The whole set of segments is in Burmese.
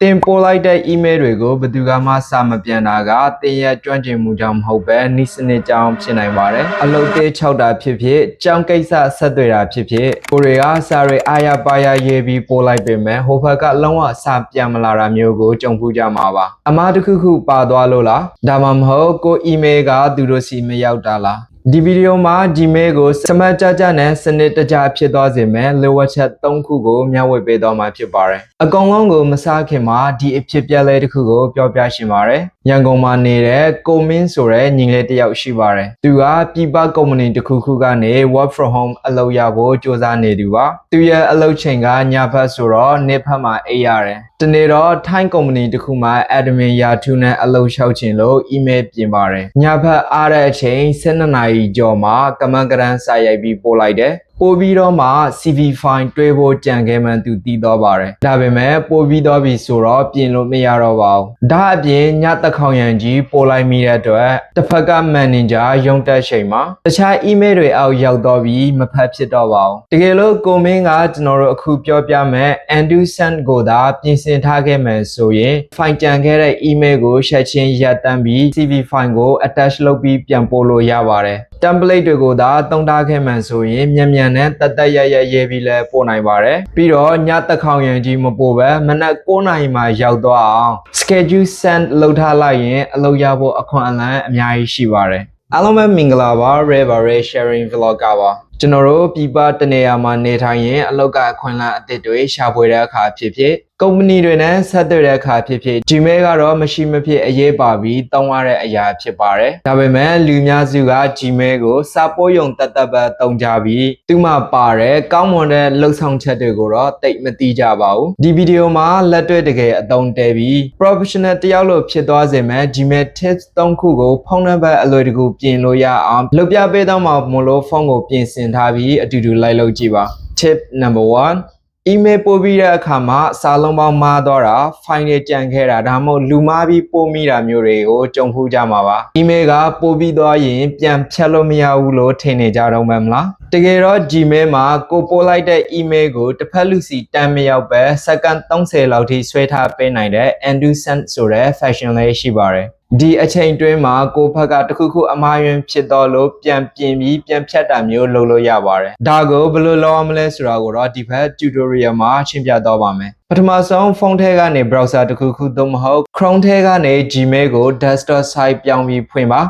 တင်ပို့လိုက်တဲ့ email တွေကိုဘယ်သူကမှစာမပြန်တာကတင်ရဲ့ကျွမ်းကျင်မှုကြောင့်မဟုတ်ပဲနှိစနစ်ကြောင့်ဖြစ်နိုင်ပါတယ်။အလုပ်သေး၆တာဖြစ်ဖြစ်ကြောင်းကိစ္စဆက်သွယ်တာဖြစ်ဖြစ်ကိုတွေကစာတွေအားရပါရရေးပြီးပို့လိုက်ပေမဲ့ဟိုဘက်ကလုံးဝစာပြန်မလာတာမျိုးကိုကြုံဖူးကြမှာပါ။အမှားတစ်ခုခုပါသွားလို့လား။ဒါမှမဟုတ်ကို email ကသူတို့စီမရောက်တာလား။ဒီဗီဒီယိုမှာ Gmail ကိုစမတ်ကြကြနဲ့စနစ်တကျဖြစ်သွားစေမယ်လိုအပ်ချက်၃ခုကိုမျှဝေပေးသွားမှာဖြစ်ပါတယ်။အကောင်လုံးကိုမစားခင်မှာဒီအဖြစ်ပြက်လေးတစ်ခုကိုပြောပြရှင်ပါတယ်။ရန်ကုန်မှာနေတဲ့ကိုမင်းဆိုတဲ့ညီလေးတစ်ယောက်ရှိပါတယ်။သူကပြည်ပကုမ္ပဏီတစ်ခုခုကနေ work from home အလုပ်ရဖို့စ조사နေသူပါ။သူရဲ့အလုပ်ချိန်ကညဘက်ဆိုတော့နေ့ဘက်မှာအိပ်ရတယ်။တနေ့တော့ထိုင်းကုမ္ပဏီတစ်ခုမှာ admin ရာထူးနဲ့အလုပ်လျှောက်ချင်လို့ email ပြင်ပါတယ်။ညဘက်အားတဲ့အချိန်12နာရီကျော်မှာကမန်းကရန်စာရိုက်ပြီးပို့လိုက်တယ်။ပို့ပြီးတော့မှ CV file တွဲဖို့ကြံခဲ့မှန်းသူသိတော့ပါတယ်။ဒါပေမဲ့ပို့ပြီးတော့ပြီဆိုတော့ပြင်လို့မရတော့ပါဘူး။ဒါအပြင်ညသက်ခေါင်ရံကြီးပို့လိုက်မိတဲ့အတွက်တစ်ဖက်က manager ရုံးတက်ချိန်မှာတခြား email တွေအောက်ရောက်တော့ပြီးမဖတ်ဖြစ်တော့ပါဘူး။တကယ်လို့ကိုမင်းကကျွန်တော်တို့အခုပြောပြမယ် undo send ကိုသာပြင်ဆင်ထားခဲ့မယ်ဆိုရင် file ကြံခဲ့တဲ့ email ကိုချက်ချင်းရပ်တန့်ပြီး CV file ကို attach လုပ်ပြီးပြန်ပို့လို့ရပါတယ်။ template တွေကိုသာသုံးထားခဲ့မှန်ဆိုရင်မြန်နဲ့တတ်ရရေးပြီးလဲပို့နိုင်ပါတယ်ပြီးတော့ညသက်ခေါင်ရံကြီးမပို့ပဲမနက်9နာရီမှာရောက်တော့အောင် schedule send လုပ်ထားလိုက်ရင်အလုပ်ရဖို့အခွင့်အလမ်းအများကြီးရှိပါတယ်အားလုံးပဲမင်္ဂလာပါ Ray Sharing Vlogger ပါကျွန်တော်တို့ပြည်ပတနေရာမှာနေထိုင်ရင်အလုပ်ကအခွင့်အလမ်းအသစ်တွေရှာဖွေတဲ့အခါဖြစ်ဖြစ်ကုမ္ပဏီတွေနဲ့ဆက်သွယ်တဲ့အခါဖြစ်ဖြစ် Gmail ကတော့မရှိမဖြစ်အရေးပါပြီးတောင်းရတဲ့အရာဖြစ်ပါတယ်။ဒါပေမဲ့လူများစုက Gmail ကိုစာပို့ရုံတတ်ပဲတုံးကြပြီးသူ့မှာပါတဲ့ကောင်းမွန်တဲ့လှုပ်ဆောင်ချက်တွေကိုတော့တိတ်မသိကြပါဘူး။ဒီဗီဒီယိုမှာလက်တွေ့တကယ်အသုံးတည့်ပြီး professional တယောက်လိုဖြစ်သွားစေမဲ့ Gmail tips 3ခုကိုဖုန်းနံပါတ်အလွယ်တကူပြင်လို့ရအောင်လုပ်ပြပေးတော့မှာမလို့ဖုန်းကိုပြင်ဆင်ထားပြီးအတူတူလိုက်လုပ်ကြည့်ပါ။ Tip number 1email ပို့ပြီးတဲ့အခါမှာစာလုံးပေါင်းမှားသွားတာ file တွေကြံခဲ့တာဒါမှမဟုတ်လူမှားပြီးပို့မိတာမျိုးတွေကိုကြုံဖူးကြမှာပါ email ကပို့ပြီးသွားရင်ပြန်ဖြတ်လို့မရဘူးလို့ထင်နေကြတော့မှမလားတကယ်တော့ Gmail မှာကိုပို့လိုက်တဲ့ email ကိုတစ်ဖက်လူစီတန်းမရောက်ပဲစက္ကန့်30လောက်ထိဆွဲထားပေးနိုင်တဲ့ undo send ဆိုတဲ့ function လေးရှိပါတယ်ဒီအချိန်တွင်းမှာကိုဖက်ကတခုခုအမှားယွင်းဖြစ်တော့လို့ပြန်ပြင်ပြီးပြန်ဖြတ်တာမျိုးလုပ်လို့ရပါတယ်ဒါကိုဘယ်လိုလုပ်ရမလဲဆိုတာကိုတော့ဒီဘက် tutorial မှာရှင်းပြတော့ပါမယ်ပထမဆုံးဖုန်းထဲကနေ browser တခုခုသို့မဟုတ် Chrome ထဲကနေ Gmail ကို desktop site ပြောင်းပြီးဖွင့်ပါ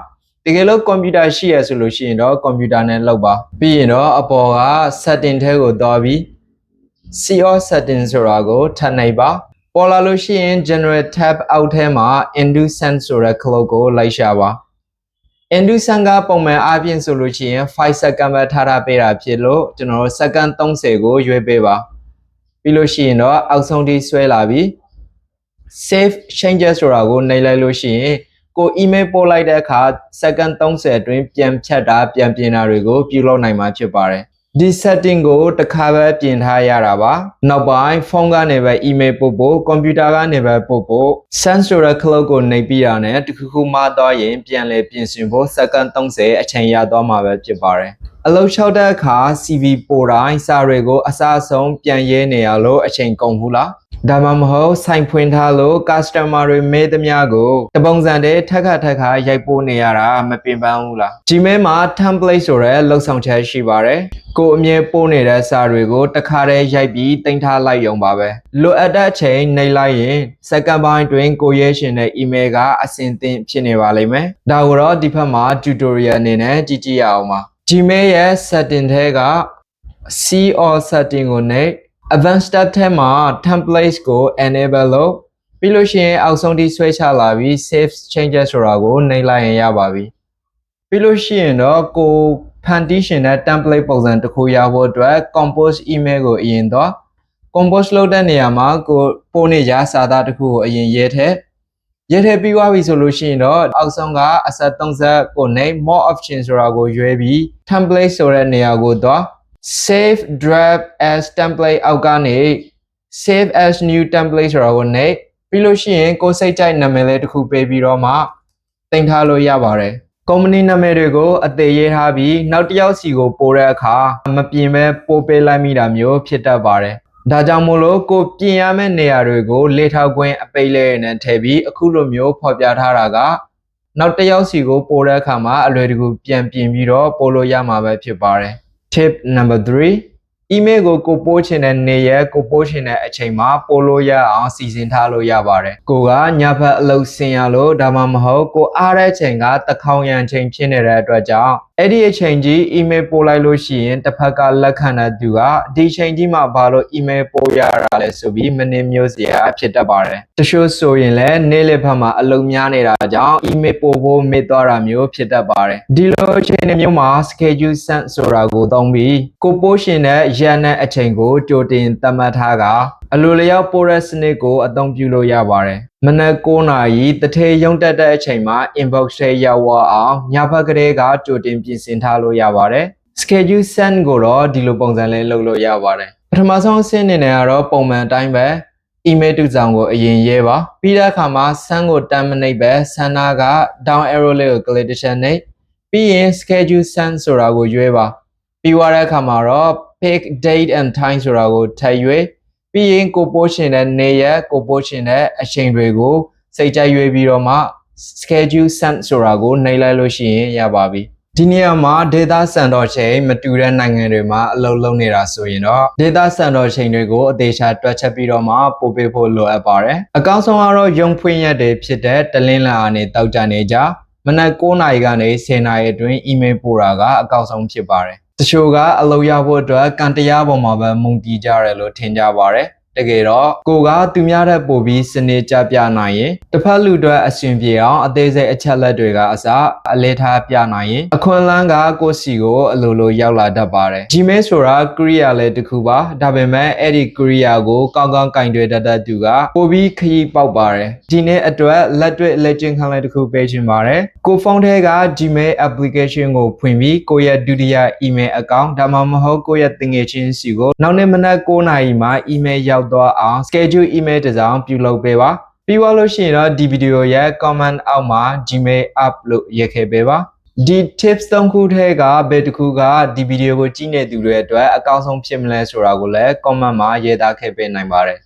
တကယ်လို့ကွန်ပျူတာရှိရဆိုလို့ရှိရင်တော့ကွန်ပျူတာနဲ့လုပ်ပါပြီးရင်တော့အပေါ်က setting ထဲကိုသွားပြီး CO setting ဆိုတာကိုထပ်နှိပ်ပါပေါ်လာလို့ရှိရင် general tab အောက်ထဲမှာ undo send ဆိုတဲ့ clock ကိုလိုက်ရှာပါ undo send ကပုံမှန်အားဖြင့်ဆိုလို့ရှိရင်5 second ပဲထားပေးတာဖြစ်လို့ကျွန်တော်တို့ second 30ကိုရွေးပေးပါပြီးလို့ရှိရင်တော့အောက်ဆုံးထိဆွဲလာပြီး save changes ဆိုတာကိုနှိပ်လိုက်လို့ရှိရင်ကို email ပို့လိုက်တဲ့အခါ second 30အတွင်းပြန်ဖြတ်တာပြန်ပြင်တာတွေကိုပြုလုပ်နိုင်မှာဖြစ်ပါတယ်ဒီ setting ကိုတစ်ခါပဲပြင်ထားရတာပါနောက်ပိုင်းဖုန်းကနေပဲ email ပို့ဖို့ကွန်ပျူတာကနေပဲပို့ဖို့ send ဆိုတဲ့ clock ကိုနှိပ်ပြီးတာနဲ့တခုခုမှားသွားရင်ပြန်လည်ပြင်ဆင်ဖို့ second 30အချိန်ရသွားမှာပဲဖြစ်ပါတယ်အလုပ်လျှောက်တဲ့အခါ CV ပို့တိုင်းစာတွေကိုအစားအဆုံးပြန်ရေးနေရလို့အချိန်ကုန်ဘူးလားဒါမှမဟုတ်ဆိုင်ဖွင့်ထားလို့ customer တွေမေးသမျှကိုတပုံစံတည်းထက်ခါရိုက်ပို့နေရတာမပင်ပန်းဘူးလား Gmail မှာ template ဆိုတဲ့လှုပ်ဆောင်ချက်ရှိပါတယ်ကိုအမြဲပို့နေတဲ့စာတွေကိုတခါတည်းရိုက်ပြီးတင်ထားလိုက်ရုံပါပဲလိုအပ်တဲ့အချိန်နှိပ်လိုက်ရင်စက္ကန့်ပိုင်းတွင်ကိုရဲရှင်တဲ့ email ကအဆင်သင့်ဖြစ်နေပါလိမ့်မယ်ဒါကိုတော့ဒီဘက်မှာ tutorial အနေနဲ့ကြည့်ရအောင်ပါ Gmail ရဲ့ setting ထဲက CO setting ကိုနှိပ် advanced step ထဲမှာ templates ကို enable လုပ်ပြီးလို့ရှိရင်အောက်ဆုံးထိဆွဲချလာပြီး save changes ဆိုတာကိုနှိပ်လိုက်ရင်ရပါပြီပြီးလို့ရှိရင်တော့ကိုဖန်တီးရှင်တဲ့ template ပုံစံတစ်ခုရဖို့အတွက် compose email ကိုအရင်တော့ compose လုပ်တဲ့နေရာမှာကိုပို့နေကြစာသားတစ်ခုကိုအရင်ရေးထည့်ပြီးသွားပြီဆိုလို့ရှိရင်တော့အောက်ဆုံးကအဆက်30ကိုနှိပ် more option ဆိုတာကိုရွေးပြီး template ဆိုတဲ့နေရာကိုတော့ save draft as template အောက်ကနေ save as new template ဆိုတာကိုနှိပ်ပြီးလို့ရှိရင်ကိုစိတ်ကြိုက်နာမည်လေးတစ်ခုပေးပြီးတော့မှတင်ထားလို့ရပါတယ်ကုမ္ပဏီနာမည်တွေကိုအသေးရေးထားပြီးနောက်တစ်ယောက်စီကိုပို့တဲ့အခါမပြင်ပဲပို့ပေးလိုက်မိတာမျိုးဖြစ်တတ်ပါတယ် ဒါကြောင့်မို့လို့ကိုပြင်ရမယ့်နေရာတွေကိုလေထောက်ကွင်းအပိတ်လေးနဲ့ထည့်ပြီးအခုလိုမျိုးဖော်ပြထားတာကနောက်တစ်ယောက်စီကိုပို့တဲ့အခါမှာအလွယ်တကူပြန်ပြင်ပြီးတော့ပို့လို့ရမှာပဲဖြစ်ပါတယ် Tip number 3 email ကိုပို့ချင်တဲ့နေရက်ကိုပို့ချင်တဲ့အချိန်မှာပို့လို့ရအောင်စီစဉ်ထားလို့ရပါတယ်ကိုကညဘက်အလုပ်ဆင်ရလို့ဒါမှမဟုတ်ကိုအားတဲ့အချိန်ကတခေါင်ရန်ချိန်ဖြစ်နေတဲ့အတွက်ကြောင့်အဲ့ဒီအချိန်ကြီး email ပို့လိုက်လို့ရှိရင်တစ်ဖက်ကလက်ခံတဲ့သူကဒီချိန်ကြီးမှာဘာလို့ email ပို့ရတာလဲဆိုပြီးမနှင်းမျိုးစရာဖြစ်တတ်ပါတယ်တချို့ဆိုရင်လည်းနေ့လည်ဘက်မှာအလုပ်များနေတာကြောင့် email ပို့ဖို့မေ့သွားတာမျိုးဖြစ်တတ်ပါတယ်ဒီလိုအချိန်မျိုးမှာ schedule sent ဆိုတာကိုသုံးပြီးကိုပို့ရှင်တဲ့ရက်နဲ့အချိန်ကိုကြိုတင်သတ်မှတ်ထားကအလိုလျောက်ပို့တဲ့စနစ်ကိုအသုံးပြုလို့ရပါတယ်မနက်9:00နာရီတထေရုံတက်တဲ့အချိန်မှာ inbox ထဲရောက်အောင်ညဘက်ကလေးကကြိုတင်ပြင်ဆင်ထားလို့ရပါတယ် schedule send ကိုတော့ဒီလိုပုံစံလေးလုပ်လို့ရပါတယ်ပထမဆုံးအဆင့်အနေနဲ့ကတော့ပုံမှန်အတိုင်းပဲ email တူဆောင်ကိုအရင်ရေးပါပြီးတဲ့အခါမှာ send ကို10 minute ပဲ sender က down arrow လေးကို click တစ်ချက်နှိပ်ပြီးရင် schedule send ဆိုတာကိုရွေးပါပြီးသွားတဲ့အခါမှာတော့ pick date and time ဆိုတာကိုထည့်ရွေးပြီးရင်ကိုပို့ရှင်တဲ့နေ့ရက်ကိုပို့ရှင်တဲ့အချိန်တွေကိုစိတ်ကြိုက်ရွေးပြီးတော့မှ schedule send ဆိုတာကိုနှိပ်လိုက်လို့ရှိရင်ရပါပြီဒီနေရာမှာ data စံတော်ချိန်မတူတဲ့နိုင်ငံတွေမှာအလုပ်လုပ်နေတာဆိုရင်တော့ data စံတော်ချိန်တွေကိုအသေးချာတွက်ချက်ပြီးတော့မှပို့ပေးဖို့လိုအပ်ပါတယ်အကောင်းဆုံးကတော့ရုံဖွင့်ရက်တွေဖြစ်တဲ့တလင်းလာအနေတောက်ကြနေကြမနက်9:00နာရီကနေ10:00နာရီအတွင်း email ပို့တာကအကောင်းဆုံးဖြစ်ပါတယ်တချို့ကအလုပ်ရဖို့အတွက်ကန်တရားပေါ်မှာပဲမုန်းတီးကြရတယ်လို့ထင်ကြပါတယ်တကယ်တော့ကိုကသူများတဲ့ပို့ပြီးစနစ်ကြပြနိုင်ရင်တစ်ဖက်လူတွေအရှင်ပြေအောင်အသေးစိတ်အချက်လက်တွေကအစအလေးထားပြနိုင်ရင်အခွင့်အလမ်းကကိုစီကိုအလိုလိုရောက်လာတတ်ပါတယ် Gmail ဆိုတာကရိယာလေးတစ်ခုပါဒါပေမဲ့အဲ့ဒီကရိယာကိုကောင်းကောင်းကင်တွယ်တတ်တဲ့သူကပို့ပြီးခရီးပေါက်ပါတယ်ဒီနေ့အတွက်လက်တွေ့လက်ကျင့်ခန်းလေးတစ်ခုပေးချင်ပါတယ်ကိုဖုန်းထဲက Gmail application ကိုဖွင့်ပြီးကိုရဲ့ဒုတိယ email account ဒါမှမဟုတ်ကိုရဲ့တင်ငယ်ချင်းစီကိုနောက်နေ့မနက်9:00နာရီမှာ email ရောက်သွားအောင် schedule email တစ်စောင်ပြုလုပ်ပေးပါပြီးသွားလို့ရှိရင်တော့ဒီဗီဒီယိုရဲ့ comment အောက်မှာ Gmail app လို့ရေးခဲ့ပေးပါဒီ tips 3ခုထဲကဘယ်တစ်ခုကဒီဗီဒီယိုကိုကြည့်နေသူတွေအတွက်အကောင်းဆုံးဖြစ်မလဲဆိုတာကိုလည်း comment မှာရေးသားခဲ့ပေးနိုင်ပါတယ်